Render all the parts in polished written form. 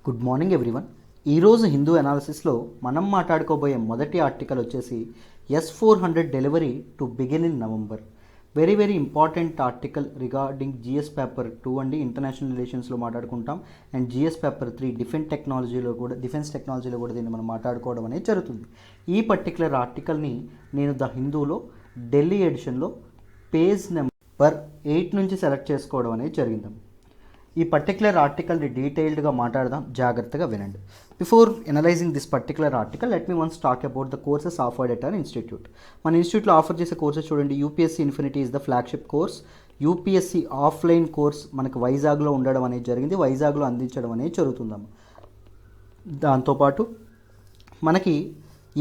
Good morning everyone. ఈరోజు హిందూ అనాలిసిస్లో మనం మాట్లాడుకోబోయే మొదటి ఆర్టికల్ వచ్చేసి S-400 delivery to begin in November. Very very important article regarding GS paper 2 అండి, ఇంటర్నేషనల్ రిలేషన్స్లో మాట్లాడుకుంటాం. అండ్ జిఎస్ పేపర్ 3 డిఫెన్స్ టెక్నాలజీలో కూడా దీన్ని మనం మాట్లాడుకోవడం అనేది జరుగుతుంది. ఈ పర్టికులర్ ఆర్టికల్ని నేను ద హిందూలో ఢిల్లీ ఎడిషన్లో పేజ్ నెంబర్ 8 నుంచి సెలెక్ట్ చేసుకోవడం అనేది జరిగింది. ఈ పర్టికులర్ ఆర్టికల్ని డీటెయిల్డ్గా మాట్లాడదాం, జాగ్రత్తగా వినండి. Before analysing this particular article let me once talk about the courses offered at our institute. మన ఇన్స్టిట్యూట్లో ఆఫర్ చేసే కోర్సెస్ చూడండి. UPSC infinity is the flagship course. UPSC offline course మనకు వైజాగ్లో ఉండడం అనేది జరిగింది, వైజాగ్లో అందించడం అనేది జరుగుతుందమ్మ. దాంతోపాటు మనకి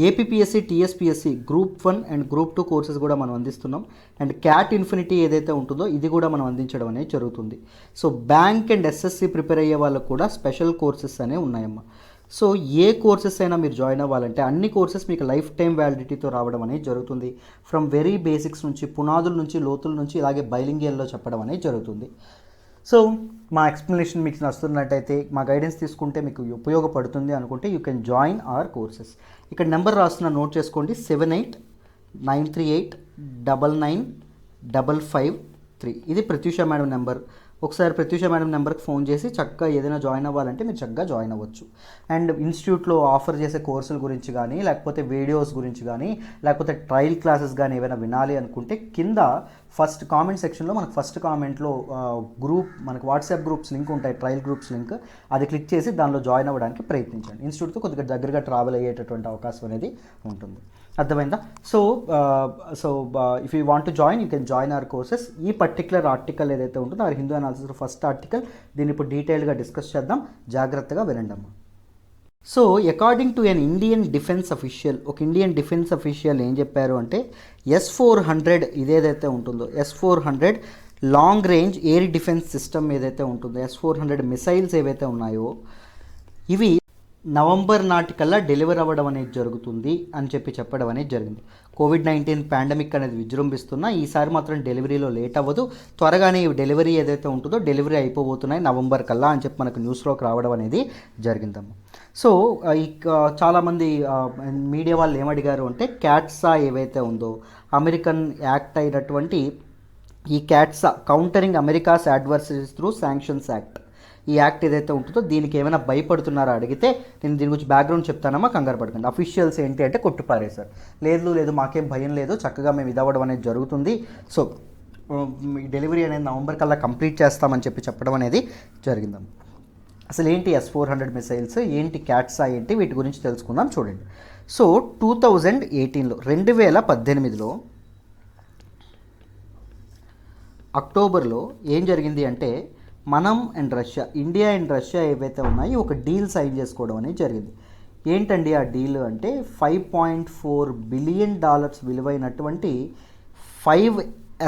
APPSC, TSPSC group 1 and group 2 courses కూడా మనం అందిస్తున్నాం. అండ్ క్యాట్ ఇన్ఫినిటీ ఏదైతే ఉంటుందో ఇది కూడా మనం అందించడం అనేది జరుగుతుంది. So bank and SSC prepare అయ్యే వాళ్ళకు కూడా స్పెషల్ కోర్సెస్ అనేవి ఉన్నాయమ్మా. సో ఏ కోర్సెస్ అయినా మీరు జాయిన్ అవ్వాలంటే అన్ని కోర్సెస్ మీకు లైఫ్ టైం వ్యాలిడిటీతో రావడం అనేది జరుగుతుంది. ఫ్రమ్ వెరీ బేసిక్స్ నుంచి, పునాదుల నుంచి, లోతుల నుంచి, ఇలాగే బైలింగియల్లో చెప్పడం అనేది జరుగుతుంది. సో మా ఎక్స్ప్లెనేషన్ మీకు నచ్చుతున్నట్టయితే, మా గైడెన్స్ తీసుకుంటే మీకు ఉపయోగపడుతుంది అనుకుంటే you can join hour courses. ఇక్కడ నెంబర్ రాస్తున్న నోట్ చేసుకోండి, 7893899553. ఇది ప్రత్యూష మేడం నెంబర్. ఒకసారి ప్రత్యూష మేడం నెంబర్కి ఫోన్ చేసి చక్కగా ఏదైనా జాయిన్ అవ్వాలంటే మీరు చక్కగా జాయిన్ అవ్వచ్చు. అండ్ ఇన్స్టిట్యూట్లో ఆఫర్ చేసే కోర్సుల గురించి కానీ, లేకపోతే వీడియోస్ గురించి కానీ, లేకపోతే ట్రయల్ క్లాసెస్ కానీ ఏమైనా వినాలి అనుకుంటే కింద ఫస్ట్ కామెంట్ సెక్షన్లో మనకు ఫస్ట్ కామెంట్లో మనకు వాట్సాప్ గ్రూప్స్ లింక్ ఉంటాయి, ట్రయల్ గ్రూప్స్ లింక్, అది క్లిక్ చేసి దానిలో జాయిన్ అవ్వడానికి ప్రయత్నించండి. ఇన్స్టిట్యూట్తో కొద్దిగా దగ్గరగా ట్రావెల్ అయ్యేటటువంటి అవకాశం అనేది ఉంటుంది. అర్థమైందా? So if you want to join you can join hour courses. ఈ పర్టికులర్ ఆర్టికల్ ఏదైతే ఉంటుందో అది హిందూ అనాలిసిస్ ఫస్ట్ ఆర్టికల్. దీన్ని ఇప్పుడు డీటెయిల్గా డిస్కస్ చేద్దాం, జాగ్రత్తగా వినండి అమ్మా. So according to an Indian defence official, ఒక ఇండియన్ డిఫెన్స్ అఫీషియల్ ఏం చెప్పారు అంటే S-400 ఇదేదైతే ఉంటుందో S-400 long range air defence system ఏదైతే ఉంటుందో, S-400 మిసైల్స్ ఏవైతే ఉన్నాయో ఇవి నవంబర్ నాటికల్లా డెలివర్ అవ్వడం అనేది జరుగుతుంది అని చెప్పడం అనేది జరిగింది. కోవిడ్-19 పాండమిక్ అనేది విజృంభిస్తున్నా ఈసారి మాత్రం డెలివరీలో లేట్ అవ్వదు, త్వరగానే ఈ డెలివరీ ఏదైతే ఉంటుందో డెలివరీ అయిపోబోతున్నాయి నవంబర్ కల్లా అని చెప్పి మనకు న్యూస్లోకి రావడం అనేది జరిగిందమ్మా. సో చాలామంది మీడియా వాళ్ళు ఏమడిగారు అంటే క్యాట్సా ఏవైతే ఉందో అమెరికన్ యాక్ట్ అయినటువంటి ఈ CAATSA countering America's adversaries through sanctions act, ఈ యాక్ట్ ఏదైతే ఉంటుందో దీనికి ఏమైనా భయపడుతున్నారో అడిగితే నేను దీని గురించి బ్యాక్గ్రౌండ్ చెప్తానమ్మా, కంగారు పడకండి. అఫీషియల్స్ ఏంటి అంటే కొట్టుపారేశారు, లేదు మాకేం భయం లేదు, చక్కగా మేము ఇదవ్వడం అనేది జరుగుతుంది, సో డెలివరీ అనేది నవంబర్ కల్లా కంప్లీట్ చేస్తామని చెప్పడం అనేది జరిగిందమ్మా. అసలు ఏంటి S-400 మిసైల్స్, ఏంటి క్యాట్సా ఏంటి, వీటి గురించి తెలుసుకుందాం. చూడండి. సో 2018లో అక్టోబర్లో ఏం జరిగింది అంటే మనం and Russia, India and Russia ఏవైతే ఉన్నాయో ఒక డీల్ సైన్ చేసుకోవడం అనేది జరిగింది. ఏంటండి ఆ డీల్ అంటే $5.4 బిలియన్ విలువైనటువంటి 5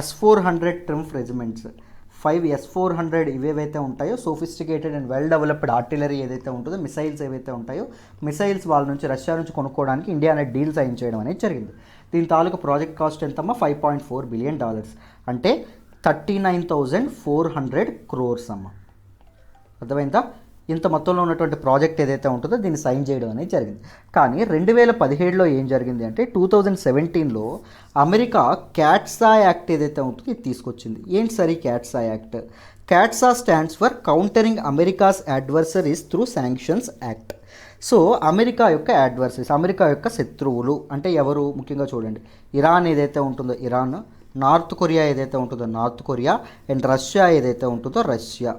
S-400 ట్రింఫ్ రెజిమెంట్స్, 5 S-400 ఇవేవైతే ఉంటాయో sophisticated and well developed artillery ఏదైతే ఉంటుందో, మిసైల్స్ ఏవైతే ఉంటాయో మిసైల్స్ వాళ్ళ నుంచి రష్యా నుంచి కొనుక్కోవడానికి ఇండియా అనే డీల్ సైన్ చేయడం అనేది జరిగింది. దీని తాలూకు ప్రాజెక్ట్ కాస్ట్ ఎంతమ్మా? $5.4 బిలియన్, అంటే 39,400 crores అమ్మ. అర్థమైందా? ఇంత మొత్తంలో ఉన్నటువంటి ప్రాజెక్ట్ ఏదైతే ఉంటుందో దీన్ని సైన్ చేయడం అనేది జరిగింది. కానీ 2017లో ఏం జరిగింది అంటే 2017లో అమెరికా క్యాట్సా యాక్ట్ ఏదైతే ఉంటుందో ఇది తీసుకొచ్చింది. ఏంటి సరే CAATSA act? CAATSA stands for countering America's adversaries through sanctions act. So America యొక్క అడ్వర్సరీస్, అమెరికా యొక్క శత్రువులు అంటే ఎవరు? ముఖ్యంగా చూడండి, ఇరాన్ ఏదైతే ఉంటుందో ఇరాన్, నార్త్ కొరియా ఏదైతే ఉంటుందో నార్త్ కొరియా, అండ్ రష్యా ఏదైతే ఉంటుందో రష్యా.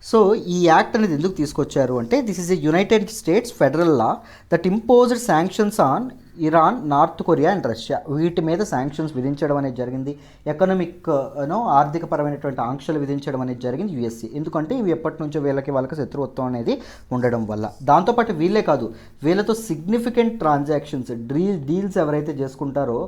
సో ఈ యాక్ట్ అనేది ఎందుకు తీసుకొచ్చారు అంటే this is a United states federal law that imposed sanctions on Iran, north Korea and Russia. వీటి మీద శాంక్షన్స్ విధించడం అనేది జరిగింది. ఎకనామిక్ ఆర్థికపరమైనటువంటి ఆంక్షలు విధించడం అనేది జరిగింది యుఎస్సి. ఎందుకంటే ఇవి ఎప్పటి నుంచో వాళ్ళకి శత్రుత్వం అనేది ఉండడం వల్ల. దాంతోపాటు వీళ్ళే కాదు, వీళ్ళతో సిగ్నిఫికెంట్ ట్రాన్సాక్షన్స్ డీల్స్ ఎవరైతే చేసుకుంటారో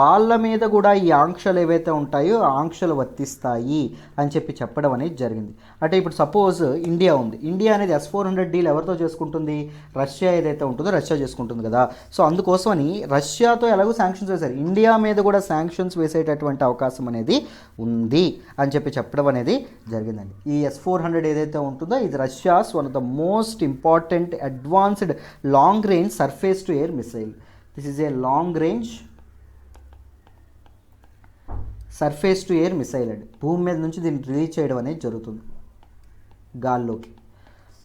వాళ్ళ మీద కూడా ఈ ఆంక్షలు ఏవైతే ఉంటాయో ఆంక్షలు వర్తిస్తాయి అని చెప్పడం అనేది జరిగింది. అంటే ఇప్పుడు సపోజ్ ఇండియా ఉంది, ఇండియా అనేది S-400 డీల్ ఎవరితో చేసుకుంటుంది? రష్యా ఏదైతే ఉంటుందో రష్యా చేసుకుంటుంది కదా. సో అందుకోసం తీసుకొని రష్యాతో ఎలాగో శాంక్షన్స్ వేశారు, ఇండియా మీద కూడా శాంక్షన్స్ వేసేటటువంటి అవకాశం అనేది ఉంది అని చెప్పడం అనేది జరిగిందండి. ఈ S-400 ఏదైతే ఉంటుందో ఇది Russia's one of the most important advanced long range surface to air missile. This is a long range surface to air missile అండి. భూమి మీద నుంచి దీన్ని రిలీజ్ చేయడం అనేది జరుగుతుంది గాల్లోకి.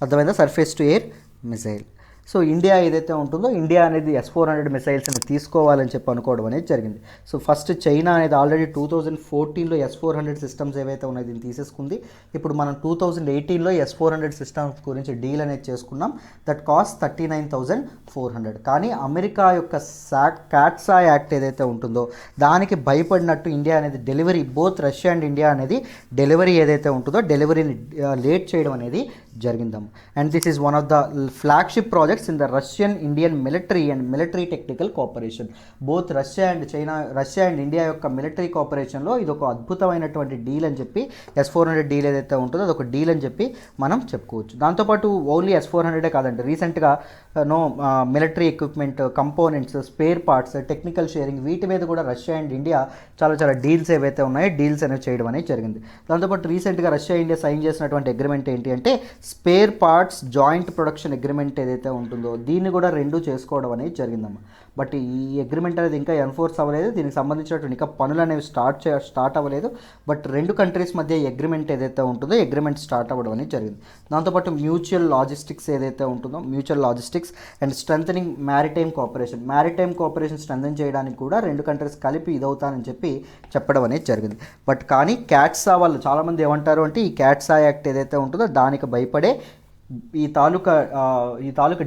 అర్థమైందా? Surface to air missile. So India ఏదైతే ఉంటుందో ఇండియా అనేది S-400 మిసైల్స్ని తీసుకోవాలని అనుకోవడం అనేది జరిగింది. సో ఫస్ట్ చైనా అనేది ఆల్రెడీ 2014లో S-400 సిస్టమ్స్ ఏవైతే ఉన్నాయో దీన్ని తీసేసుకుంది. ఇప్పుడు మనం 2018లో S-400 సిస్టమ్స్ గురించి డీల్ అనేది చేసుకున్నాం. That cost 39,400. కానీ అమెరికా యొక్క క్యాట్సా యాక్ట్ ఏదైతే ఉంటుందో దానికి భయపడినట్టు ఇండియా అనేది delivery, both Russia and India అనేది డెలివరీ ఏదైతే ఉంటుందో డెలివరీని లేట్ చేయడం అనేది జరిగిందాం. And this is one of the flagship projects in the Russian Indian military and military technical cooperation. both Russia and India యొక్క మిలిటరీ కోఆపరేషన్లో ఇది ఒక అద్భుతమైనటువంటి డీల్ అని చెప్పి S-400 డీల్ ఏదైతే ఉంటుందో అది ఒక డీల్ అని చెప్పి మనం చెప్పుకోవచ్చు. దాంతోపాటు ఓన్లీ S-400 కాదండి, రీసెంట్గా military equipment, components, spare parts, technical sharing వీటి మీద కూడా రష్యా అండ్ ఇండియా చాలా డీల్స్ ఏవైతే ఉన్నాయో డీల్స్ అనేవి చేయడం అనేది జరిగింది. దాంతోపాటు రీసెంట్గా రష్యా ఇండియా సైన్ చేసినటువంటి అగ్రిమెంట్ ఏంటి అంటే spare parts joint production agreement ఏదైతే ఉంటుందో దీన్ని కూడా రెండు చేసుకోవడం అనేది జరిగిందమ్మా. బట్ ఈ అగ్రిమెంట్ అనేది ఇంకా ఎన్ఫోర్స్ అవ్వలేదు, దీనికి సంబంధించినటువంటి ఇంకా పనులు అనేవి స్టార్ట్ అవ్వలేదు. బట్ రెండు కంట్రీస్ మధ్య అగ్రిమెంట్ ఏదైతే ఉంటుందో అగ్రిమెంట్ స్టార్ట్ అవ్వడం అనేది జరిగింది. దాంతోపాటు మ్యూచువల్ లాజిస్టిక్స్ ఏదైతే ఉంటుందో mutual logistics and strengthening maritime cooperation strengthen చేయడానికి కూడా రెండు కంట్రీస్ కలిపి ఇదవుతానని చెప్పడం అనేది జరిగింది. బట్ కానీ క్యాట్సా వాళ్ళు చాలామంది ఏమంటారు అంటే ఈ క్యాట్సా యాక్ట్ ఏదైతే ఉంటుందో దానికి భయపడే ఈ తాలూకా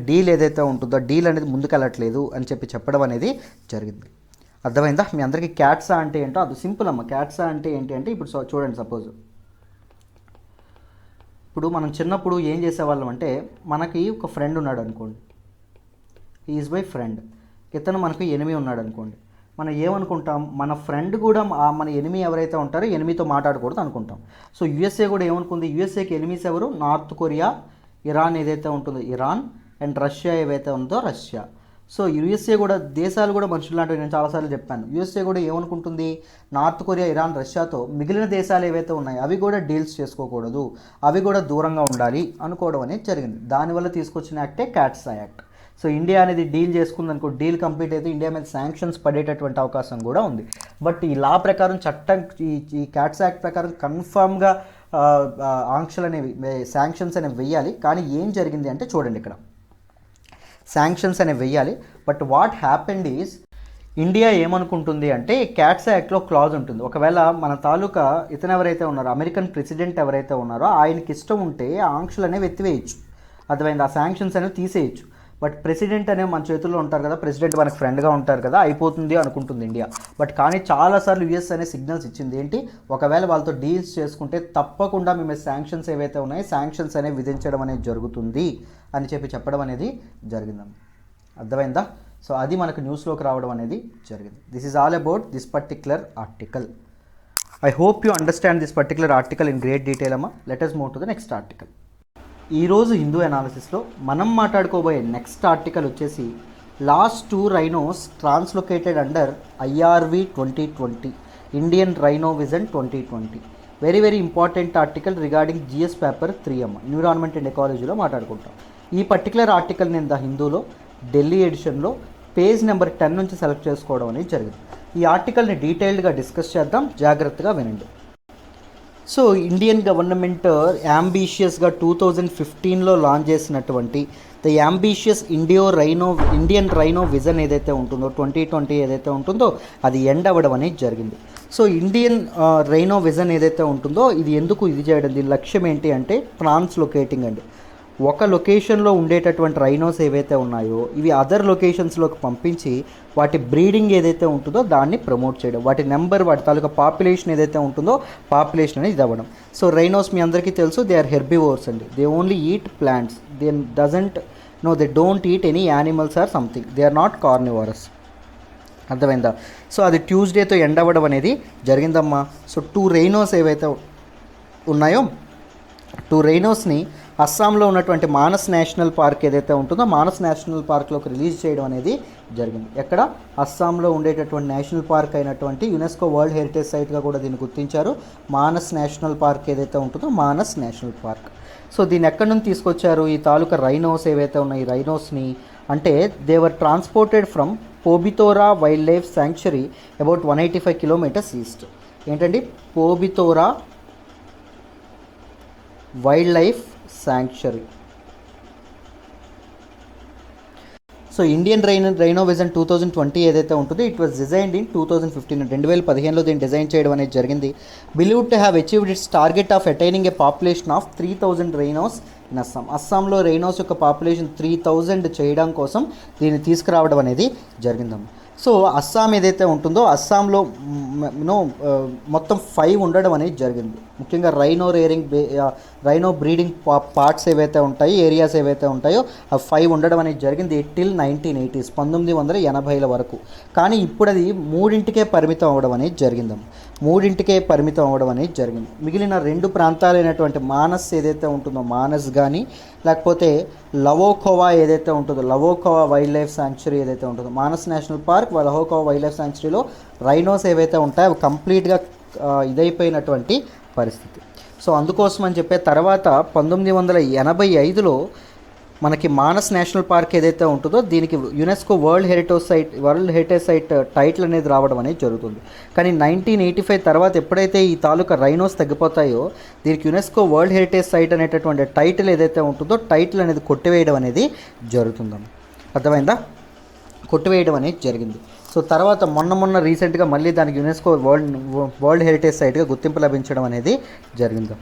డీల్ ఏదైతే ఉంటుందో డీల్ అనేది ముందుకెళ్ళట్లేదు అని చెప్పడం అనేది జరిగింది. అర్థమైందా? మీ అందరికీ క్యాట్సా అంటే ఏంటో అది సింపుల్ అమ్మ. క్యాట్సా అంటే ఏంటి అంటే ఇప్పుడు చూడండి, సపోజ్ ఇప్పుడు మనం చిన్నప్పుడు ఏం చేసేవాళ్ళం అంటే మనకి ఒక ఫ్రెండ్ ఉన్నాడు అనుకోండి, ఈజ్ మై ఫ్రెండ్. ఇతను మనకు ఎనిమి ఉన్నాడు అనుకోండి, మనం ఏమనుకుంటాం, మన ఫ్రెండ్ కూడా మన ఎనిమి ఎవరైతే ఉంటారో ఎనిమితో మాట్లాడకూడదు అనుకుంటాం. సో యుఎస్ఏ కూడా ఏమనుకుంది, యుఎస్ఏకి ఎనిమిస్ ఎవరు, నార్త్ కొరియా, ఇరాన్ ఏదైతే ఉంటుందో ఇరాన్, అండ్ రష్యా ఏవైతే ఉందో రష్యా. సో యుఎస్ఏ కూడా దేశాలు కూడా మనుషులు లాంటివి, నేను చాలాసార్లు చెప్పాను. యుఎస్ఏ కూడా ఏమనుకుంటుంది, నార్త్ కొరియా, ఇరాన్, రష్యాతో మిగిలిన దేశాలు ఏవైతే ఉన్నాయో అవి కూడా డీల్స్ చేసుకోకూడదు, అవి కూడా దూరంగా ఉండాలి అనుకోవడం అనేది జరిగింది. దానివల్ల తీసుకొచ్చిన యాక్టే క్యాట్సా యాక్ట్. సో ఇండియా అనేది డీల్ చేసుకుందనుకో, డీల్ కంప్లీట్ అయితే ఇండియా మీద శాంక్షన్స్ పడేటటువంటి అవకాశం కూడా ఉంది. బట్ ఈ లా ప్రకారం చట్టం ఈ క్యాట్స్ యాక్ట్ ప్రకారం కన్ఫామ్గా ఆంక్షలు అనేవి శాంక్షన్స్ అనేవి వెయ్యాలి. కానీ ఏం జరిగింది అంటే చూడండి, ఇక్కడ శాంక్షన్స్ అనేవి వెయ్యాలి. But what happened is India ఏమనుకుంటుంది అంటే క్యాట్స్ యాక్ట్లో క్లాజ్ ఉంటుంది, ఒకవేళ మన తాలూకా ఇతను ఎవరైతే ఉన్నారో అమెరికన్ ప్రెసిడెంట్ ఎవరైతే ఉన్నారో ఆయనకి ఇష్టం ఉంటే ఆ ఆంక్షలు అనేవి ఎత్తివేయచ్చు, అర్థమైంది, ఆ శాంక్షన్స్ అనేవి తీసేయచ్చు. బట్ ప్రెసిడెంట్ అనేవి మన చేతుల్లో ఉంటారు కదా, ప్రెసిడెంట్ మనకు ఫ్రెండ్గా ఉంటారు కదా, అయిపోతుంది అనుకుంటుంది ఇండియా. బట్ కానీ చాలాసార్లు యుఎస్ అనే సిగ్నల్స్ ఇచ్చింది ఏంటి, ఒకవేళ వాళ్ళతో డీల్స్ చేసుకుంటే తప్పకుండా మేము శాంక్షన్స్ ఏవైతే ఉన్నాయో శాంక్షన్స్ అనేవి విధించడం అనేది జరుగుతుంది అని చెప్పడం అనేది జరిగిందమ్మ. అర్థమైందా? సో అది మనకు న్యూస్లోకి రావడం అనేది జరిగింది. This is all about this particular article. I hope you understand this particular article in great detail అమ్మ. Let us move to the next article. ఈరోజు హిందూ అనాలిసిస్లో మనం మాట్లాడుకోబోయే నెక్స్ట్ ఆర్టికల్ వచ్చేసి last 2 rhinos translocated under IRV 2020 Indian rhino vision 2020. Very very important article regarding GS paper 3 అమ్మ, environment and ఎకాలజీలో మాట్లాడుకుంటాం. ఈ పర్టికులర్ ఆర్టికల్ నేను ద హిందూలో ఢిల్లీ ఎడిషన్లో పేజ్ నెంబర్ 10 నుంచి సెలెక్ట్ చేసుకోవడం అనేది జరిగింది. ఈ ఆర్టికల్ని డీటెయిల్డ్గా డిస్కస్ చేద్దాం, జాగ్రత్తగా వినండి. సో ఇండియన్ గవర్నమెంట్ యాంబిషియస్గా 2015లో లాంచ్ చేసినటువంటి the ambitious Indian rhino vision ఏదైతే ఉంటుందో 2020 ఏదైతే ఉంటుందో అది ఎండ్ అవ్వడం అనేది జరిగింది. సో ఇండియన్ రైనో విజన్ ఏదైతే ఉంటుందో ఇది ఎందుకు ఇది చేయడం, దీని లక్ష్యం ఏంటి అంటే ట్రాన్స్లొకేటింగ్ అండి. ఒక లొకేషన్లో ఉండేటటువంటి రైనోస్ ఏవైతే ఉన్నాయో ఇవి అదర్ లొకేషన్స్లోకి పంపించి వాటి బ్రీడింగ్ ఏదైతే ఉంటుందో దాన్ని ప్రమోట్ చేయడం, వాటి నెంబర్, వాటి తాలూకా పాపులేషన్ ఏదైతే ఉంటుందో పాపులేషన్ అనేది ఇది అవ్వడం. సో రైనోస్ మీ అందరికీ తెలుసు, దే ఆర్ హెర్బివోర్స్ అండి. They only eat plants, they don't eat any animals or something, they are not carnivorous. అర్థమైందా? సో అది ట్యూస్డేతో ఎండ్ అవ్వడం అనేది జరిగిందమ్మా. సో 2 రైనోస్ ఏవైతే ఉన్నాయో టూ రైనోస్ని అస్సాంలో ఉన్నటువంటి మానస్ నేషనల్ పార్క్ ఏదైతే ఉంటుందో మానస్ నేషనల్ పార్క్లోకి రిలీజ్ చేయడం అనేది జరిగింది. ఎక్కడ? అస్సాంలో ఉండేటటువంటి నేషనల్ పార్క్ అయినటువంటి యునెస్కో వరల్డ్ హెరిటేజ్ సైట్గా కూడా దీన్ని గుర్తించారు. మానస్ నేషనల్ పార్క్ ఏదైతే ఉంటుందో మానస్ నేషనల్ పార్క్. సో దీన్ని ఎక్కడి నుంచి తీసుకొచ్చారు? ఈ తాలూకా రైనోస్ ఏవైతే ఉన్నాయి, ఈ రైనోస్ని అంటే they were transported from Pobitora wildlife sanctuary about 185 kilometres east. ఏంటండి? Pobitora wildlife sanctuary. So Indian rhino vision 2020 ఏదైతే ఉంటుందో ఇట్ వాజ్ డిజైన్డ్ ఇన్ 2015. 2015లో దీన్ని డిజైన్ చేయడం అనేది జరిగింది. Believed to have achieved its target of attaining a population of 3000 rhinos in Assam. అస్సాంలో రైనోస్ యొక్క పాపులేషన్ 3000 చేయడం కోసం దీన్ని తీసుకురావడం అనేది జరిగిందమ్మ. సో అస్సాం ఏదైతే ఉంటుందో అస్సాంలో మొత్తం 5 ఉండడం అనేది జరిగింది. ముఖ్యంగా రైనో బ్రీడింగ్ పార్ట్స్ ఏవైతే ఉంటాయో, ఏరియాస్ ఏవైతే ఉంటాయో ఆ 5 ఉండడం అనేది జరిగింది టిల్ 1980s 1980ల వరకు. కానీ ఇప్పుడు అది 3కే పరిమితం అవ్వడం అనేది జరిగిందమ్మ. 3కే పరిమితం అవ్వడం అనేది జరిగింది. మిగిలిన 2 ప్రాంతాలైనటువంటి మానస్ ఏదైతే ఉంటుందో మానస్ కానీ లేకపోతే లవోకోవా ఏదైతే ఉంటుందో లవోకోవా వైల్డ్ లైఫ్ శాంక్చురీ ఏదైతే ఉంటుందో Manas national park Laokhowa wildlife శాంక్చురీలో రైనోస్ ఏవైతే ఉంటాయో అవి కంప్లీట్గా ఇదైపోయినటువంటి పరిస్థితి. సో అందుకోసం అని చెప్పే తర్వాత 1985లో మనకి మానస్ నేషనల్ పార్క్ ఏదైతే ఉంటుందో దీనికి UNESCO world heritage site title అనేది రావడం అనేది జరుగుతుంది. కానీ 1985 తర్వాత ఎప్పుడైతే ఈ తాలూకా రైనోస్ తగ్గిపోతాయో దీనికి యునెస్కో వరల్డ్ హెరిటేజ్ సైట్ అనేటటువంటి టైటిల్ ఏదైతే ఉంటుందో టైటిల్ అనేది కొట్టివేయడం అనేది జరుగుతుందమ్మ. అర్థమైందా? కొట్టివేయడం అనేది జరిగింది. సో తర్వాత మొన్న రీసెంట్గా మళ్ళీ దానికి యునెస్కో వరల్డ్ హెరిటేజ్ సైట్గా గుర్తింపు లభించడం అనేది జరిగింది.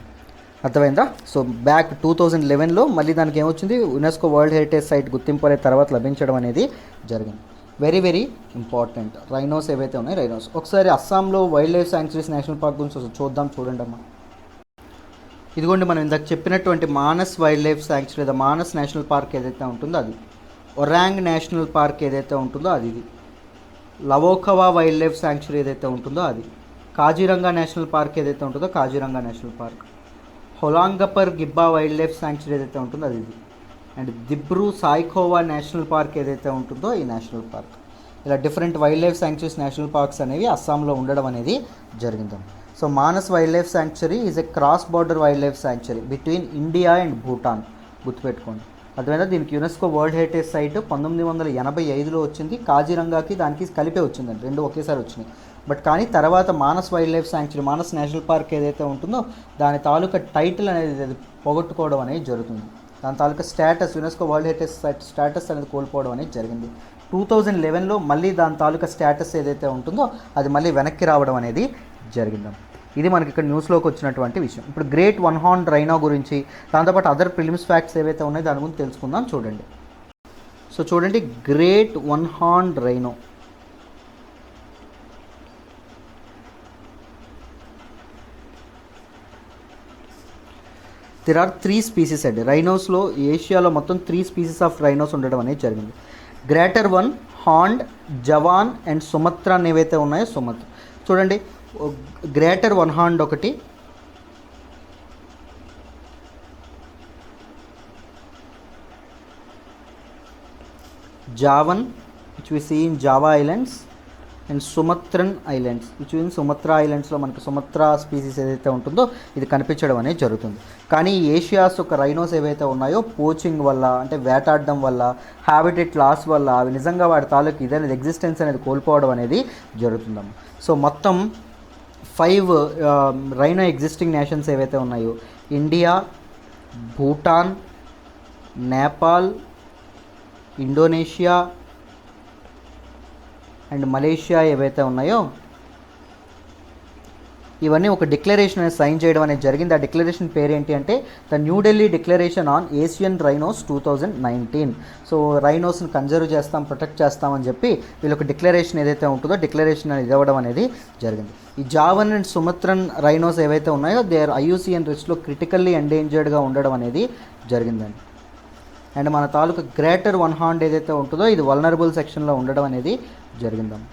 అర్థమైందా? సో బ్యాక్ 2011లో మళ్ళీ దానికి ఏమొచ్చింది? యునెస్కో వరల్డ్ హెరిటేజ్ సైట్ గుర్తింపు అనే తర్వాత లభించడం అనేది జరిగింది. వెరీ ఇంపార్టెంట్ రైనోస్ ఏవైతే ఉన్నాయి రైనోస్. ఒకసారి అస్సాంలో wild life sanctuaries national park గురించి చూద్దాం. చూడండి అమ్మా, ఇదిగోండి మనం ఇందాక చెప్పినటువంటి Manas wildlife sanctuary Manas national park ఏదైతే ఉంటుందో అది, ఒరాంగ్ నేషనల్ పార్క్ ఏదైతే ఉంటుందో అది, ఇది లవోకవా వైల్డ్ లైఫ్ శాంక్చురీ ఏదైతే ఉంటుందో అది, కాజీరంగా నేషనల్ పార్క్ ఏదైతే ఉంటుందో కాజీరంగా నేషనల్ పార్క్, హొలాంగపర్ గిబ్బా వైల్డ్ లైఫ్ శాంక్చురీ ఏదైతే ఉంటుందో అది, ఇది and Dibru Saikhowa national park ఏదైతే ఉంటుందో ఈ నేషనల్ పార్క్. ఇలా different wildlife sanctuaries national parks అనేవి అస్సాంలో ఉండడం అనేది జరిగింది. So Manas wildlife sanctuary is a cross border wildlife sanctuary between India and Bhutan. గుర్తుపెట్టుకోండి. అర్థమైనా? దీనికి యునెస్కో వరల్డ్ హెరిటేజ్ సైట్ 1985లో వచ్చింది. కాజీరంగాకి దానికి కలిపే వచ్చిందండి, 2 ఒకేసారి వచ్చినాయి. బట్ కానీ తర్వాత Manas wildlife sanctuary Manas national park ఏదైతే ఉంటుందో దాని తాలూకా టైటిల్ అనేది పోగొట్టుకోవడం అనేది జరుగుతుంది. దాని తాలూకా status UNESCO world heritage site status అనేది కోల్పోవడం అనేది జరిగింది. 2011లో మళ్ళీ దాని తాలూకా స్టేటస్ ఏదైతే ఉంటుందో అది మళ్ళీ వెనక్కి రావడం అనేది జరిగింది. ఇది మనకి ఇక్కడ న్యూస్లోకి వచ్చినటువంటి విషయం. ఇప్పుడు గ్రేట్ వన్ హార్న్ రైనో గురించి దాంతోపాటు అదర్ ప్రిలిమ్స్ ఫ్యాక్ట్స్ ఏవైతే ఉన్నాయో దాని గురించి తెలుసుకుందాం. చూడండి. సో చూడండి, great one horn rhino there are 3 species అండి రైనోస్లో. ఏషియాలో మొత్తం 3 స్పీసీస్ ఆఫ్ రైనోస్ ఉండడం అనేది జరిగింది. Greater one horned, Javan and Sumatra ఏవైతే ఉన్నాయో సుమత్ర. చూడండి, గ్రేటర్ వన్ హార్న్డ్ ఒకటి, Javan which we see in Java islands and Sumatran islands which in Sumatra ఐలాండ్స్లో మనకి సుమత్రా స్పీసీస్ ఏదైతే ఉంటుందో ఇది కనిపించడం అనేది జరుగుతుంది. కానీ ఏషియాస్ యొక్క రైనోస్ ఏవైతే ఉన్నాయో పోచింగ్ వల్ల అంటే వేటాడడం వల్ల హ్యాబిటేట్ లాస్ వల్ల అవి నిజంగా వాటి తాలూకు ఇదనేది ఎగ్జిస్టెన్స్ అనేది కోల్పోవడం అనేది జరుగుతుందమ్మ. సో మొత్తం 5 రైనో ఎగ్జిస్టింగ్ నేషన్స్ ఏవైతే ఉన్నాయో India, Bhutan, Nepal, Indonesia and Malaysia ఏవైతే ఉన్నాయో ఇవన్నీ ఒక డిక్లరేషన్ అనేది సైన్ చేయడం అనేది జరిగింది. ఆ డిక్లరేషన్ పేరు ఏంటి అంటే the New Delhi declaration on Asian rhinos 2019. So రైనోస్ని conserve చేస్తాం, ప్రొటెక్ట్ చేస్తామని చెప్పి వీళ్ళొక డిక్లరేషన్ ఏదైతే ఉంటుందో డిక్లరేషన్ అనేది ఇవ్వడం అనేది జరిగింది. ఈ జావన్ అండ్ సుమత్రన్ రైనోస్ ఏవైతే ఉన్నాయో దే ఆర్ IUCN లిస్ట్లో క్రిటికల్లీ ఎండేంజర్డ్గా ఉండడం అనేది జరిగిందండి. అండ్ మన తాలూకా గ్రేటర్ వన్ హార్న్డ్ ఏదైతే ఉంటుందో ఇది వల్నరబుల్ సెక్షన్లో ఉండడం అనేది జరిగిందమ్మ.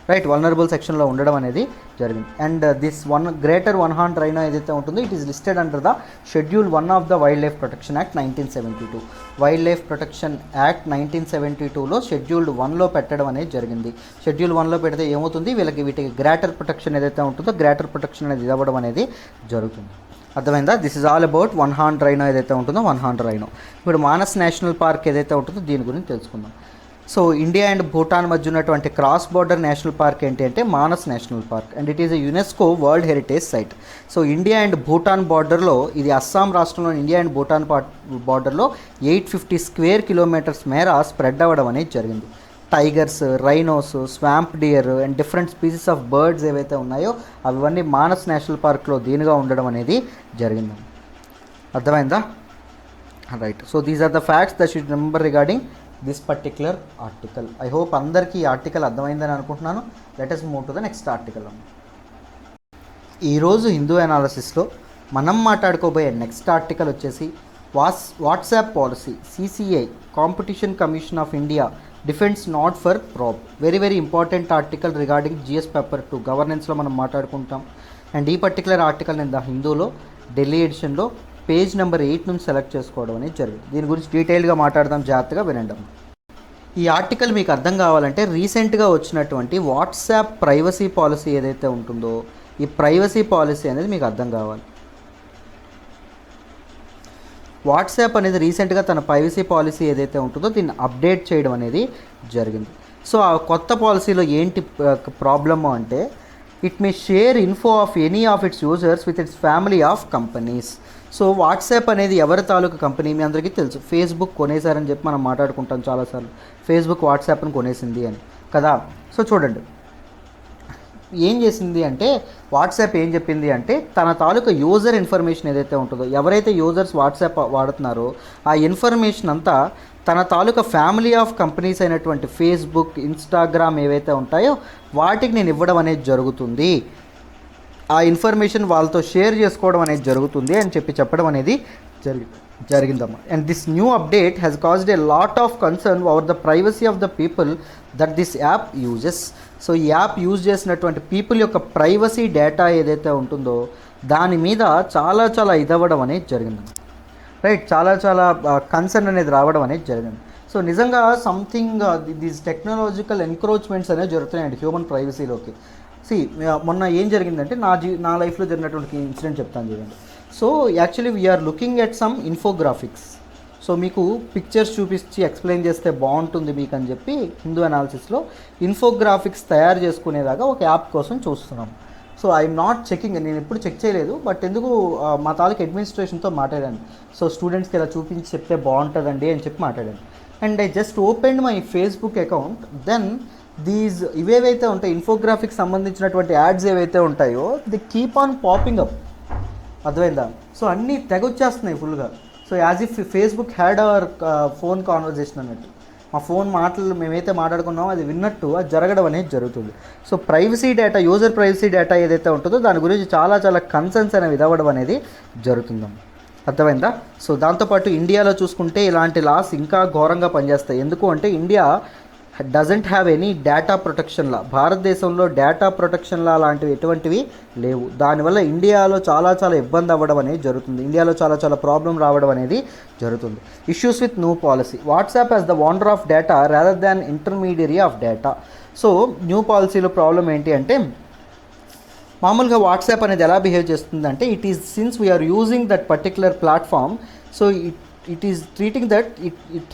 రైట్, వల్నరబుల్ సెక్షన్లో ఉండడం అనేది జరిగింది. And this greater one horn rhino ఏదైతే ఉంటుందో it is listed under the schedule 1 of the wildlife protection act 1972. Wildlife protection act 1972లో షెడ్యూల్డ్ 1లో పెట్టడం అనేది జరిగింది. షెడ్యూల్ 1లో పెడితే ఏమవుతుంది, వీటికి గ్రేటర్ ప్రొటెక్షన్ ఏదైతే ఉంటుందో గ్రేటర్ ప్రొటెక్షన్ అనేది ఇవ్వడం అనేది జరుగుతుంది. అర్థమైందా? This is all about one horn rhino ఏదైతే ఉంటుందో వన్ హార్న్ రైనో. ఇప్పుడు మానస్ నేషనల్ పార్క్ ఏదైతే ఉంటుందో దీని గురించి తెలుసుకుందాం. సో ఇండియా అండ్ భూటాన్ మధ్య ఉన్నటువంటి క్రాస్ బార్డర్ నేషనల్ పార్క్ ఏంటి అంటే Manas national park, and it is a UNESCO world heritage site. So India and Bhutan బార్డర్లో, ఇది అస్సాం రాష్ట్రంలో ఇండియా అండ్ భూటాన్ బార్డర్లో 850 స్క్వేర్ కిలోమీటర్స్ మేర స్ప్రెడ్ అవ్వడం అనేది జరిగింది. Tigers, rhinos, swamp dear and different species of birds ఏవైతే ఉన్నాయో అవన్నీ మానస్ నేషనల్ పార్క్లో దీనిగా ఉండడం అనేది జరిగింది. అర్థమైందా? Right. So these are the facts that should remember regarding this particular article. I hope అందరికీ ఈ ఆర్టికల్ అర్థమైందని అనుకుంటున్నాను. Let us move to the next article. ఈరోజు హిందూ అనాలిసిస్లో మనం మాట్లాడుకోబోయే నెక్స్ట్ ఆర్టికల్ వచ్చేసి WhatsApp policy, CCI competition commission of India defence not for probe. Very important article regarding GS paper 2 గవర్నెన్స్లో మనం మాట్లాడుకుంటాం. అండ్ ఈ పర్టికులర్ ఆర్టికల్ నేను ద హిందూలో ఢిల్లీ ఎడిషన్లో పేజ్ నెంబర్ 8 నుంచి సెలెక్ట్ చేసుకోవడం అనేది జరిగింది. దీని గురించి డీటెయిల్గా మాట్లాడదాం, జాగ్రత్తగా వినండి. ఈ ఆర్టికల్ మీకు అర్థం కావాలంటే రీసెంట్గా వచ్చినటువంటి వాట్సాప్ ప్రైవసీ పాలసీ ఏదైతే ఉంటుందో ఈ ప్రైవసీ పాలసీ అనేది మీకు అర్థం కావాలి. వాట్సాప్ అనేది రీసెంట్గా తన ప్రైవసీ పాలసీ ఏదైతే ఉంటుందో దీన్ని అప్డేట్ చేయడం అనేది జరిగింది. సో ఆ కొత్త పాలసీలో ఏంటి ప్రాబ్లము అంటే it may share info of any of it's users with its family of companies. So WhatsApp అనేది ఎవరి తాలూకు కంపెనీ మీ అందరికీ తెలుసు. ఫేస్బుక్ కొనేసారని చెప్పి మనం మాట్లాడుకుంటాం చాలాసార్లు, ఫేస్బుక్ వాట్సాప్ని కొనేసింది అని కదా. సో చూడండి ఏం చేసింది అంటే వాట్సాప్ ఏం చెప్పింది అంటే తన తాలూకా యూజర్ ఇన్ఫర్మేషన్ ఏదైతే ఉంటుందో, ఎవరైతే యూజర్స్ వాట్సాప్ వాడుతున్నారో ఆ ఇన్ఫర్మేషన్ అంతా తన తాలూకా ఫ్యామిలీ ఆఫ్ కంపెనీస్ అయినటువంటి ఫేస్బుక్, ఇన్స్టాగ్రామ్ ఏవైతే ఉంటాయో వాటికి నేను ఇవ్వడం అనేది జరుగుతుంది, ఆ ఇన్ఫర్మేషన్ వాళ్ళతో షేర్ చేసుకోవడం అనేది జరుగుతుంది అని చెప్పడం అనేది జరిగిందమ్మా. And this new update has caused a lot of concern over the privacy of the people that this app uses. So ఈ యాప్ యూజ్ చేసినటువంటి పీపుల్ యొక్క ప్రైవసీ డేటా ఏదైతే ఉంటుందో దాని మీద చాలా ఇదవ్వడం అనేది జరిగింది. రైట్, చాలా కన్సర్న్ అనేది రావడం అనేది జరిగింది. సో నిజంగా సంథింగ్ దీస్ టెక్నాలజికల్ ఎన్క్రోచ్మెంట్స్ అనేవి జరుగుతున్నాయండి హ్యూమన్ ప్రైవసీలోకి. మొన్న ఏం జరిగిందంటే నా లైఫ్లో జరిగినటువంటి ఇన్సిడెంట్ చెప్తాను చూడండి. So actually we're looking at some infographics. So మీకు పిక్చర్స్ చూపించి ఎక్స్ప్లెయిన్ చేస్తే బాగుంటుంది మీకు అని చెప్పి హిందూ అనాలిసిస్లో ఇన్ఫోగ్రాఫిక్స్ తయారు చేసుకునేలాగా ఒక యాప్ కోసం చూస్తున్నాం. సో ఐఎమ్ నాట్ చెకింగ్, నేను ఎప్పుడు చెక్ చేయలేదు, బట్ ఎందుకు మా తాలూకు అడ్మినిస్ట్రేషన్తో మాట్లాడాను. సో స్టూడెంట్స్కి ఇలా చూపించి చెప్తే బాగుంటుందండి అని చెప్పి మాట్లాడాను. And I just opened my Facebook account. Then ఇవేవైతే ఉంటాయి ఇన్ఫోగ్రాఫిక్స్ సంబంధించినటువంటి యాడ్స్ ఏవైతే ఉంటాయో they keep on popping up. అర్థమైందా? సో అన్నీ తెగొచ్చేస్తున్నాయి ఫుల్గా. So as if Facebook had our phone conversation అన్నట్టు, మా ఫోన్ మాటలు మేమైతే మాట్లాడుకున్నామో అది విన్నట్టు అది జరగడం అనేది జరుగుతుంది. So privacy data, user privacy data ఏదైతే ఉంటుందో దాని గురించి చాలా కన్సర్న్స్ అనేవి ఇవ్వడం అనేది జరుగుతుందమ్మ. అర్థమైందా? సో దాంతోపాటు ఇండియాలో చూసుకుంటే ఇలాంటి లాస్ ఇంకా ఘోరంగా పనిచేస్తాయి. ఎందుకు అంటే India doesn't have any data protection లా. భారతదేశంలో డేటా ప్రొటెక్షన్ లా లాంటివి ఎటువంటివి లేవు. దానివల్ల ఇండియాలో చాలా ఇబ్బంది అవ్వడం అనేది జరుగుతుంది. ఇండియాలో చాలా ప్రాబ్లం రావడం అనేది జరుగుతుంది. Issues with new policy. WhatsApp as the owner of data rather than intermediary of data. So new పాలసీలో ప్రాబ్లం ఏంటి అంటే మామూలుగా వాట్సాప్ అనేది ఎలా బిహేవ్ చేస్తుందంటే it is since we're using that particular platform. So it is treating that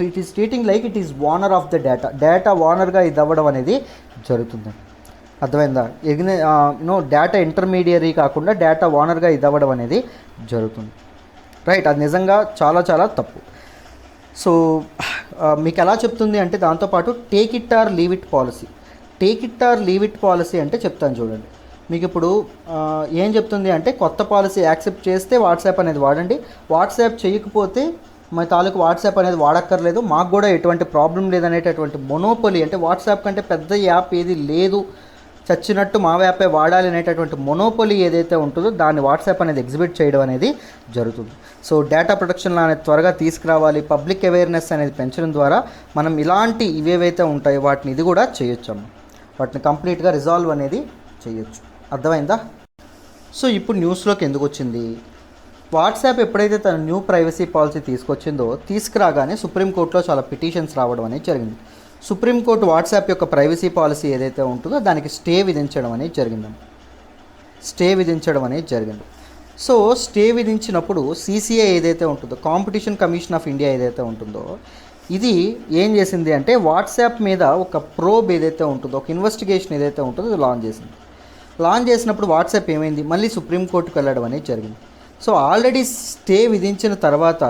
it is treating like it is owner of the data ఓనర్గా ఇది అవ్వడం అనేది జరుగుతుంది. అర్థమైందా? డేటా ఇంటర్మీడియరీ కాకుండా డేటా ఓనర్గా ఇది అవ్వడం అనేది జరుగుతుంది. రైట్, అది నిజంగా చాలా తప్పు. సో మీకు ఎలా చెప్తుంది అంటే దాంతోపాటు take it or leave it policy. Take it or leave it policy అంటే చెప్తాను చూడండి. మీకు ఇప్పుడు ఏం చెప్తుంది అంటే కొత్త పాలసీ యాక్సెప్ట్ చేస్తే వాట్సాప్ అనేది వాడండి, వాట్సాప్ చేయకపోతే మా తాలూకు వాట్సాప్ అనేది వాడక్కర్లేదు, మాకు కూడా ఎటువంటి ప్రాబ్లం లేదనేటటువంటి మొనోపొలి, అంటే వాట్సాప్ కంటే పెద్ద యాప్ ఏది లేదు, చచ్చినట్టు మా యాపే వాడాలి అనేటటువంటి మొనోపొలి ఏదైతే ఉంటుందో దాన్ని వాట్సాప్ అనేది ఎగ్జిబిట్ చేయడం అనేది జరుగుతుంది. సో డేటా ప్రొటెక్షన్ అనేది త్వరగా తీసుకురావాలి, పబ్లిక్ అవేర్నెస్ అనేది పెంచడం ద్వారా మనం ఇలాంటి ఇవేవైతే ఉంటాయో వాటిని ఇది కూడా చేయొచ్చాము. వాటిని కంప్లీట్గా రిజాల్వ్ అనేది చేయొచ్చు. అర్థమైందా? సో ఇప్పుడు న్యూస్లోకి ఎందుకు వచ్చింది? వాట్సాప్ ఎప్పుడైతే తన న్యూ ప్రైవసీ పాలసీ తీసుకురాగానే సుప్రీంకోర్టులో చాలా పిటిషన్స్ రావడం అనేది జరిగింది. సుప్రీంకోర్టు వాట్సాప్ యొక్క ప్రైవసీ పాలసీ ఏదైతే ఉంటుందో దానికి స్టే విధించడం అనేది జరిగింది. సో స్టే విధించినప్పుడు CCI ఏదైతే ఉంటుందో, కాంపిటీషన్ కమిషన్ ఆఫ్ ఇండియా ఏదైతే ఉంటుందో, ఇది ఏం చేసింది అంటే వాట్సాప్ మీద ఒక ప్రోబ్ ఏదైతే ఉంటుందో, ఒక ఇన్వెస్టిగేషన్ ఏదైతే ఉంటుందో అది లాంచ్ చేసినప్పుడు వాట్సాప్ ఏమైంది, మళ్ళీ సుప్రీంకోర్టుకు వెళ్ళడం అనేది జరిగింది. సో ఆల్రెడీ స్టే విధించిన తర్వాత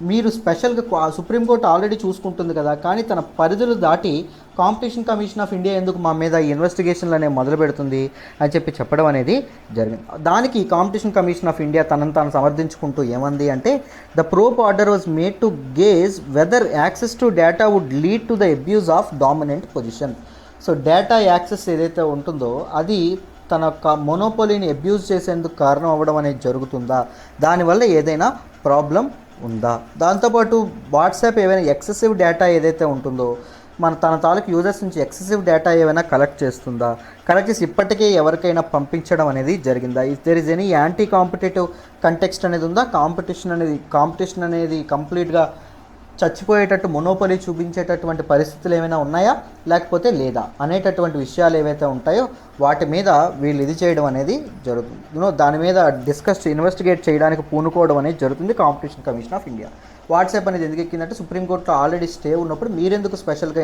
మీరు స్పెషల్గా సుప్రీంకోర్టు ఆల్రెడీ చూసుకుంటుంది కదా, కానీ తన పరిధులు దాటి కాంపిటీషన్ కమిషన్ ఆఫ్ ఇండియా ఎందుకు మా మీద ఈ ఇన్వెస్టిగేషన్లు అనేవి మొదలు పెడుతుంది అని చెప్పడం అనేది జరిగింది. దానికి కాంపిటీషన్ కమిషన్ ఆఫ్ ఇండియా తనను తాను సమర్థించుకుంటూ ఏమంది అంటే, the probe order was made to gauge whether access to data would lead to the abuse of dominant position. So data access ఏదైతే ఉంటుందో అది తన మొనోపోలీని అబ్యూజ్ చేసేందుకు కారణం అవ్వడం అనేది జరుగుతుందా, దానివల్ల ఏదైనా ప్రాబ్లం ఉందా, దాంతోపాటు వాట్సాప్ ఏమైనా ఎక్సెసివ్ డేటా ఏదైతే ఉంటుందో తన తాలూకు యూజర్స్ నుంచి ఎక్సెసివ్ డేటా ఏమైనా కలెక్ట్ చేసి ఇప్పటికే ఎవరికైనా పంపించడం అనేది జరిగిందా, if there is any anti competitive context అనేది ఉందా, కాంపిటీషన్ అనేది కంప్లీట్గా చచ్చిపోయేటట్టు మొనోపలి చూపించేటటువంటి పరిస్థితులు ఏమైనా ఉన్నాయా లేకపోతే లేదా అనేటటువంటి విషయాలు ఏవైతే ఉంటాయో వాటి మీద వీళ్ళు ఇది చేయడం అనేది జరుగుతుంది. దాని మీద ఇన్వెస్టిగేట్ చేయడానికి పూనుకోవడం అనేది జరుగుతుంది competition commission of India. WhatsApp అనేది ఎందుకు ఎక్కిందంటే సుప్రీంకోర్టులో ఆల్రెడీ స్టే ఉన్నప్పుడు మీరెందుకు స్పెషల్గా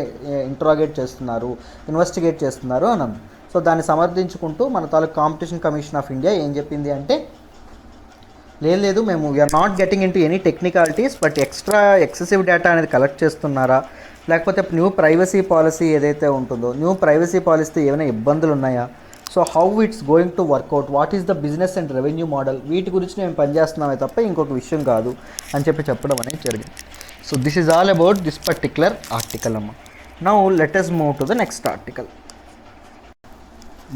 ఇన్వెస్టిగేట్ చేస్తున్నారు అని అంది. సో దాన్ని సమర్థించుకుంటూ మన తాలూకు కాంపిటీషన్ కమిషన్ ఆఫ్ ఇండియా ఏం చెప్పింది అంటే, లేదు మేము we're not getting in to any technicalities, but excessive data అనేది కలెక్ట్ చేస్తున్నారా, లేకపోతే న్యూ ప్రైవసీ పాలసీ ఏదైతే ఉంటుందో న్యూ ప్రైవసీ పాలసీతో ఏమైనా ఇబ్బందులు ఉన్నాయా, so how it's going to work out, what is the business and revenue model, వీటి గురించి మేము పనిచేస్తున్నామే తప్ప ఇంకొక విషయం కాదు అని చెప్పడం అనేది జరిగింది. So this is all about this particular article అమ్మ. Now let us move to the next article.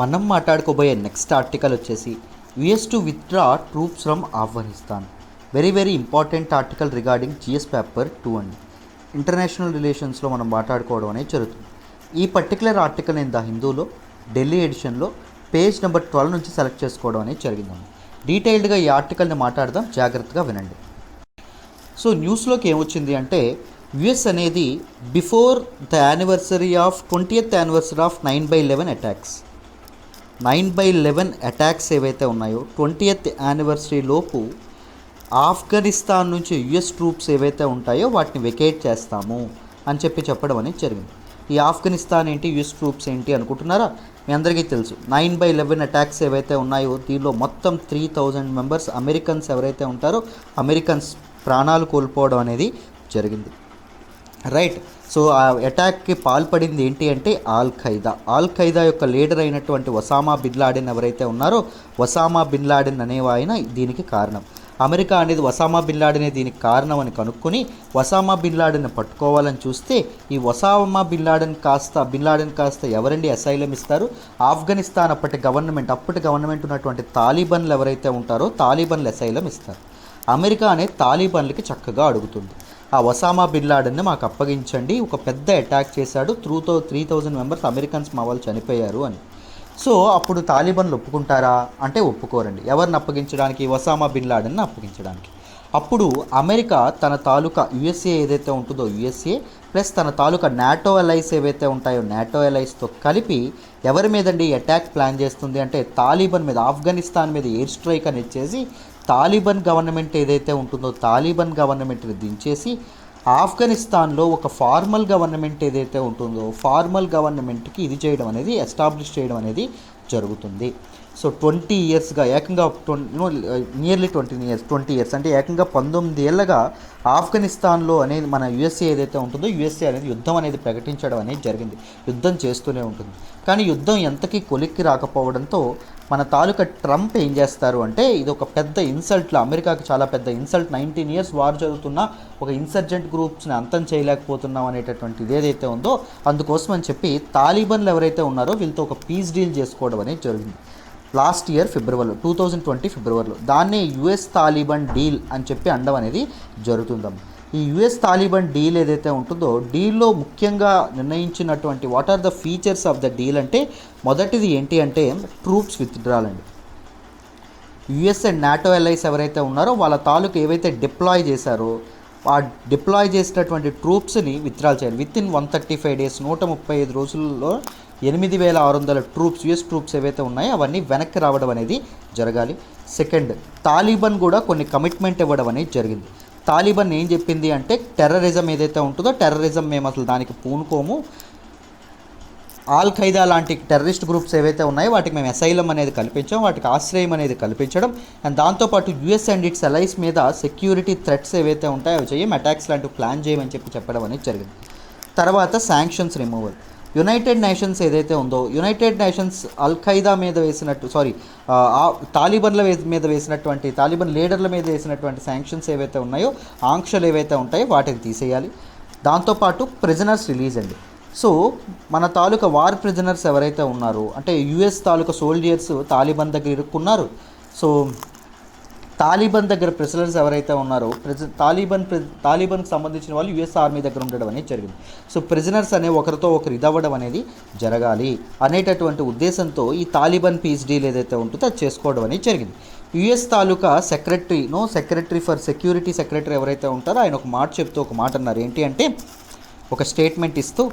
మనం మాట్లాడుకోబోయే నెక్స్ట్ ఆర్టికల్ వచ్చేసి US to withdraw troops from Afghanistan. Very important article regarding GS paper 2 అండి. ఇంటర్నేషనల్ రిలేషన్స్లో మనం మాట్లాడుకోవడం అనేది జరుగుతుంది. ఈ పర్టికులర్ ఆర్టికల్ నేను ద హిందూలో ఢిల్లీ ఎడిషన్లో పేజ్ నెంబర్ 12 నుంచి సెలెక్ట్ చేసుకోవడం అనేది జరిగిందండి. డీటెయిల్డ్గా ఈ ఆర్టికల్ని మాట్లాడదాం, జాగ్రత్తగా వినండి. సో న్యూస్లోకి ఏమొచ్చింది అంటే, US అనేది before the 20th anniversary of 9/11 attacks, 9/11 attacks ఏవైతే ఉన్నాయో 20th యానివర్సరీ లోపు ఆఫ్ఘనిస్తాన్ నుంచి US ట్రూప్స్ ఏవైతే ఉంటాయో వాటిని వెకేట్ చేస్తాము అని చెప్పడం అనేది జరిగింది. ఈ ఆఫ్ఘనిస్తాన్ ఏంటి, US ట్రూప్స్ ఏంటి అనుకుంటున్నారా? మీ అందరికీ తెలుసు 9/11 అటాక్స్ ఏవైతే ఉన్నాయో దీనిలో మొత్తం 3000 మెంబర్స్ అమెరికన్స్ ఎవరైతే ఉంటారో అమెరికన్స్ ప్రాణాలు కోల్పోవడం అనేది జరిగింది. రైట్. సో ఆ అటాక్కి పాల్పడింది ఏంటి అంటే ఆల్ ఖైదా యొక్క లీడర్ అయినటువంటి ఒసామా బిన్ లాడెన్ ఎవరైతే ఉన్నారో ఒసామా బిన్ లాడెన్ అనేవాయన దీనికి కారణం. అమెరికా అనేది ఒసామా బిన్ లాడెనే దీనికి కారణం అని కనుక్కొని ఒసామా బిన్ లాడెన్ పట్టుకోవాలని చూస్తే ఈ ఒసామా బిన్ లాడెన్ కాస్త ఎవరండి అసైలం ఇస్తారు? ఆఫ్ఘనిస్తాన్ అప్పటి గవర్నమెంట్ ఉన్నటువంటి తాలిబన్లు ఎవరైతే ఉంటారో తాలిబన్లు అసైలం ఇస్తారు. అమెరికా అనేది తాలిబన్లకి చక్కగా అడుగుతుంది, ఆ ఒసామా బిన్ లాడెన్ని మాకు అప్పగించండి, ఒక పెద్ద అటాక్ చేశాడు, 3000 మెంబర్స్ అమెరికన్స్ మా వాళ్ళు చనిపోయారు అని. సో అప్పుడు తాలిబన్లు ఒప్పుకుంటారా అంటే ఒప్పుకోరండి. ఎవరిని అప్పగించడానికి? Osama bin లాడెన్ని అప్పగించడానికి. అప్పుడు అమెరికా తన తాలూకా USA ఏదైతే ఉంటుందో USA ప్లస్ తన తాలూకా నాటో అలైస్ ఏవైతే ఉంటాయో నాటో అలైస్తో కలిపి ఎవరి మీదండి అటాక్ ప్లాన్ చేస్తుంది అంటే తాలిబన్ మీద, ఆఫ్ఘనిస్తాన్ మీద ఎయిర్ స్ట్రైక్ అనేది చేసి తాలిబన్ గవర్నమెంట్ ఏదైతే ఉంటుందో తాలిబన్ గవర్నమెంట్ని దించేసి ఆఫ్ఘనిస్తాన్లో ఒక ఫార్మల్ గవర్నమెంట్ ఏదైతే ఉంటుందో ఫార్మల్ గవర్నమెంట్కి ఇది చేయడం అనేది ఎస్టాబ్లిష్ చేయడం అనేది జరుగుతుంది. సో 20 ఇయర్స్గా ఏకంగా నియర్లీ 20 ఇయర్స్ అంటే ఏకంగా 19 ఏళ్ళగా ఆఫ్ఘనిస్తాన్లో అనేది మన USA ఏదైతే ఉంటుందో USA అనేది యుద్ధం అనేది ప్రకటించడం అనేది జరిగింది. యుద్ధం చేస్తూనే ఉంటుంది. కానీ యుద్ధం ఎంతకీ కొలిక్కి రాకపోవడంతో మన తాలూకా ట్రంప్ ఏం చేస్తారు అంటే, ఇది ఒక పెద్ద ఇన్సల్ట్లో, అమెరికాకి చాలా పెద్ద ఇన్సల్ట్, 19 ఇయర్స్ వార్ జరుగుతున్నా ఒక ఇన్సర్జెంట్ గ్రూప్స్ని అంతం చేయలేకపోతున్నాం అనేటటువంటి ఇదేదైతే ఉందో అందుకోసం అని చెప్పి తాలిబన్లు ఎవరైతే ఉన్నారో వీళ్ళతో ఒక పీస్ డీల్ చేసుకోవడం అనేది జరిగింది లాస్ట్ ఇయర్ ఫిబ్రవరిలో, 2020 ఫిబ్రవరిలో. దాన్నే US తాలిబన్ డీల్ అని చెప్పి అనడం అనేది జరుగుతుందమ్మ. ఈ యుఎస్ తాలిబాన్ డీల్ ఏదైతే ఉంటుందో డీల్లో ముఖ్యంగా నిర్ణయించినటువంటి what are the features of the deal అంటే మొదటిది ఏంటి అంటే ట్రూప్స్ విత్డ్రాల్ అండి. యుఎస్ అండ్ నాటో ఎల్ఐస్ ఎవరైతే ఉన్నారో వాళ్ళ తాలూకు ఏవైతే డిప్లాయ్ చేశారో ఆ డిప్లాయ్ చేసినటువంటి ట్రూప్స్ని విత్డ్రాల్ చేయాలి. విత్ ఇన్ 135 days 135 రోజుల్లో 8,600 ట్రూప్స్ యుఎస్ ట్రూప్స్ ఏవైతే ఉన్నాయో అవన్నీ వెనక్కి రావడం అనేది జరగాలి. సెకండ్, తాలిబాన్ కూడా కొన్ని కమిట్మెంట్ ఇవ్వడం అనేది జరిగింది. తాలిబాన్ ఏం చెప్పింది అంటే టెర్రరిజం ఏదైతే ఉంటుందో టెర్రరిజం మేము అసలు దానికి పూనుకోము, ఆల్ ఖైదా లాంటి టెర్రరిస్ట్ గ్రూప్స్ ఏవైతే ఉన్నాయో వాటికి మేము అసైలం అనేది కల్పించాం, వాటికి ఆశ్రయం అనేది కల్పించడం, అండ్ దాంతోపాటు యుఎస్ అండ్ ఇట్స్ అలైస్ మీద సెక్యూరిటీ థ్రెట్స్ ఏవైతే ఉంటాయో అవి చేయం, అటాక్స్ లాంటివి ప్లాన్ చేయమని చెప్పడం అనేది జరిగింది. తర్వాత శాంక్షన్స్ రిమూవల్. యునైటెడ్ నేషన్స్ ఏదైతే ఉందో యునైటెడ్ నేషన్స్ అల్ ఖైదా మీద వేసినట్టు తాలిబాన్ల మీద వేసినటువంటి తాలిబాన్ లీడర్ల మీద వేసినటువంటి శాంక్షన్స్ ఏవైతే ఉన్నాయో ఆంక్షలు ఏవైతే ఉంటాయో వాటిని తీసేయాలి. దాంతోపాటు ప్రిజనర్స్ రిలీజ్ అండి. సో మన తాలూకా వార్ ప్రిజనర్స్ ఎవరైతే ఉన్నారో అంటే యుఎస్ తాలూకా సోల్జర్స్ తాలిబాన్ దగ్గర ఇరుక్కున్నారు. సో తాలిబాన్ దగ్గర ప్రిజనర్స్ ఎవరైతే ఉన్నారో తాలిబాన్కి సంబంధించిన వాళ్ళు యుఎస్ ఆర్మీ దగ్గర ఉండడం అనేది జరిగింది. సో ప్రిజనర్స్ అనే ఒకరితో ఒకరు ఇదవ్వడం అనేది జరగాలి అనేటటువంటి ఉద్దేశంతో ఈ తాలిబాన్ పీస్ డీల్ ఏదైతే ఉంటుందో అది చేసుకోవడం అనేది జరిగింది. US taluka secretary for security secretary ఎవరైతే ఉంటారో ఆయన ఒక మాట చెప్తూ ఒక మాట అన్నారు. ఏంటి అంటే ఒక స్టేట్మెంట్ ఇస్తూ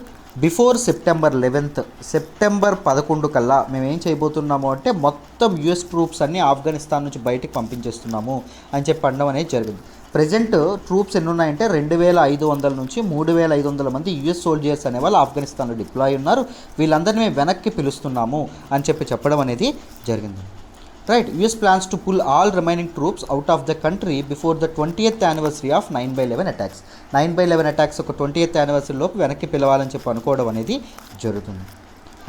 బిఫోర్ సెప్టెంబర్ 11 సెప్టెంబర్ 11 కల్లా మేము ఏం చేయబోతున్నాము అంటే మొత్తం యుఎస్ ట్రూప్స్ అన్నీ ఆఫ్ఘనిస్తాన్ నుంచి బయటికి పంపించేస్తున్నాము అని చెప్పి అనడం అనేది జరిగింది. ప్రజెంట్ ట్రూప్స్ ఎన్ని ఉన్నాయంటే 2,500 నుంచి 3,500 మంది యుఎస్ సోల్జర్స్ అనేవాళ్ళు ఆఫ్ఘనిస్తాన్లో డిప్లాయ్ ఉన్నారు. వీళ్ళందరినీ మేము వెనక్కి పిలుస్తున్నాము అని చెప్పడం అనేది జరిగింది. Right, US plans to pull all remaining troops out of the country before the 20th anniversary of 9/11 attacks. 9/11 attacks ఒక 20th anniversary లోపు వెనక్కి పిలవాలని చెప్పి అనుకోవడం అనేది జరుగుతుంది.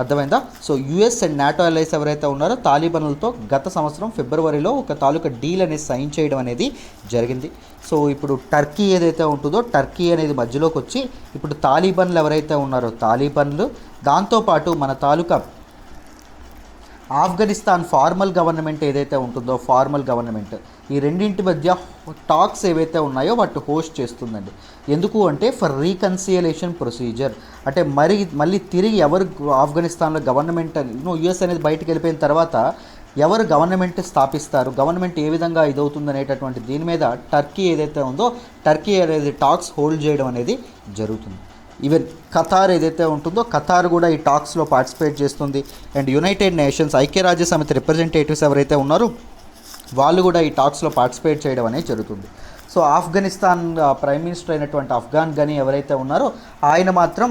అర్థమైందా? So US and NATO allies ఎవరైతే ఉన్నారో తాలిబాన్లతో గత సంవత్సరం ఫిబ్రవరిలో ఒక తాలూకా డీల్ అనేది సైన్ చేయడం అనేది జరిగింది. సో ఇప్పుడు టర్కీ ఏదైతే ఉంటుందో టర్కీ అనేది మధ్యలోకి వచ్చి ఇప్పుడు తాలిబాన్లు ఎవరైతే ఉన్నారో తాలిబాన్లు దాంతోపాటు మన తాలూకా ఆఫ్ఘనిస్తాన్ ఫార్మల్ గవర్నమెంట్ ఏదైతే ఉంటుందో ఫార్మల్ గవర్నమెంట్ ఈ రెండింటి మధ్య టాక్స్ ఏవైతే ఉన్నాయో వాటిని హోస్ట్ చేస్తుందండి. ఎందుకు అంటే ఫర్ రీకన్సిలేషన్ ప్రొసీజర్ అంటే మళ్ళీ తిరిగి ఎవరు ఆఫ్ఘనిస్తాన్లో గవర్నమెంట్ యుఎస్ అనేది బయటకు వెళ్ళిపోయిన తర్వాత ఎవరు గవర్నమెంట్ స్థాపిస్తారు, గవర్నమెంట్ ఏ విధంగా ఇదవుతుంది అనేటటువంటి దీని మీద టర్కీ ఏదైతే ఉందో టర్కీ అనేది టాక్స్ హోల్డ్ చేయడం అనేది జరుగుతుంది. ఈవెన్ ఖతార్ ఏదైతే ఉంటుందో ఖతార్ కూడా ఈ టాక్స్లో పార్టిసిపేట్ చేస్తుంది. అండ్ యునైటెడ్ నేషన్స్ ఐక్యరాజ్య సమితి రిప్రజెంటేటివ్స్ ఎవరైతే ఉన్నారో వాళ్ళు కూడా ఈ టాక్స్లో పార్టిసిపేట్ చేయడం అనేది జరుగుతుంది. సో ఆఫ్ఘనిస్తాన్ ప్రైమ్ మినిస్టర్ అయినటువంటి అఫ్ఘాన్ గనీ ఎవరైతే ఉన్నారో ఆయన మాత్రం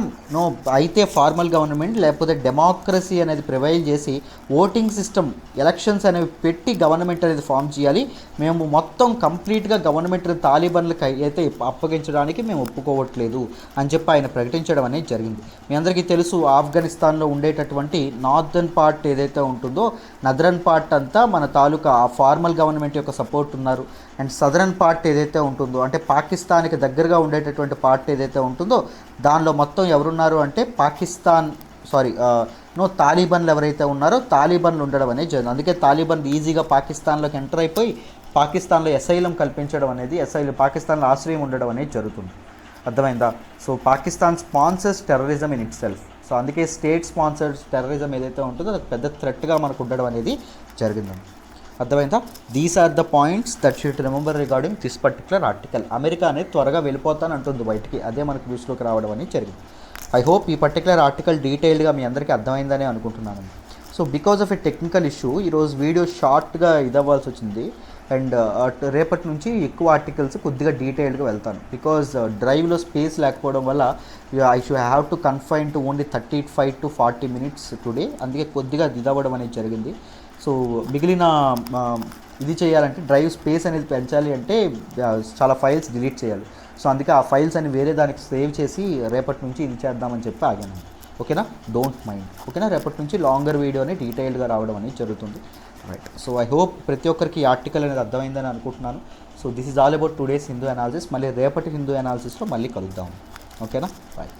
అయితే ఫార్మల్ గవర్నమెంట్ లేకపోతే డెమోక్రసీ అనేది ప్రివైల్ చేసి ఓటింగ్ సిస్టమ్ ఎలక్షన్స్ అనేవి పెట్టి గవర్నమెంట్ అనేది ఫామ్ చేయాలి, మేము మొత్తం కంప్లీట్గా గవర్నమెంట్ తాలిబాన్లకు అయితే అప్పగించడానికి మేము ఒప్పుకోవట్లేదు అని చెప్పి ఆయన ప్రకటించడం అనేది జరిగింది. మీ అందరికీ తెలుసు ఆఫ్ఘనిస్తాన్లో ఉండేటటువంటి నార్దర్న్ పార్ట్ ఏదైతే ఉంటుందో నదరన్ పార్ట్ అంతా మన తాలూకా ఫార్మల్ గవర్నమెంట్ యొక్క సపోర్ట్ ఉన్నారు. అండ్ సదరన్ పార్ట్ ఏదైతే ఉంటుందో అంటే పాకిస్తాన్కి దగ్గరగా ఉండేటటువంటి పార్ట్ ఏదైతే ఉంటుందో దానిలో మొత్తం ఎవరున్నారు అంటే తాలిబాన్లు ఎవరైతే ఉన్నారో తాలిబాన్లు ఉండడం అనేది జరిగింది. అందుకే తాలిబాన్ ఈజీగా పాకిస్తాన్లోకి ఎంటర్ అయిపోయి పాకిస్తాన్లో అసైలం కల్పించడం అనేది పాకిస్తాన్లో ఆశ్రయం ఉండడం అనేది జరుగుతుంది. అర్థమైందా? So Pakistan sponsors terrorism in it self. So అందుకే స్టేట్ స్పాన్సర్స్ టెర్రరిజం ఏదైతే ఉంటుందో అది పెద్ద థ్రెట్గా మనకు ఉండడం అనేది జరిగిందండి. అర్థమైందా? These are the points that should remember regarding this particular article. America అనేది త్వరగా వెళ్ళిపోతాను అంటుంది బయటికి, అదే మనకు న్యూస్లోకి రావడం అనేది జరిగింది. ఐ హోప్ ఈ పర్టికులర్ ఆర్టికల్ డీటెయిల్డ్గా మీ అందరికీ అర్థమైందని అనుకుంటున్నాను. So because of a technical issue ఈరోజు వీడియో షార్ట్గా ఇదవ్వాల్సి వచ్చింది. అండ్ రేపటి నుంచి ఎక్కువ ఆర్టికల్స్ కొద్దిగా డీటెయిల్డ్గా వెళ్తాను. బికాజ్ డ్రైవ్లో స్పేస్ లేకపోవడం వల్ల I should have to confine to only 35 to 40 minutes today. అందుకే కొద్దిగా ఇదవ్వడం అనేది జరిగింది. సో మిగిలిన ఇది చేయాలంటే డ్రైవ్ స్పేస్ అనేది పెంచాలి అంటే చాలా ఫైల్స్ డిలీట్ చేయాలి. సో అందుకే ఆ ఫైల్స్ అని వేరే దానికి సేవ్ చేసి రేపటి నుంచి ఇది చేద్దామని చెప్పి ఆగాను. ఓకేనా? Don't mind. ఓకేనా? రేపటి నుంచి లాంగర్ వీడియోని డీటెయిల్డ్గా రావడం అనేది జరుగుతుంది. రైట్. సో ఐ హోప్ ప్రతి ఒక్కరికి ఈ ఆర్టికల్ అనేది అర్థమైందని అనుకుంటున్నాను. So this is all about today's Hindu analysis. మళ్ళీ రేపటి హిందూ అనాలిసిస్లో మళ్ళీ కలుద్దాం. ఓకేనా? బాయ్.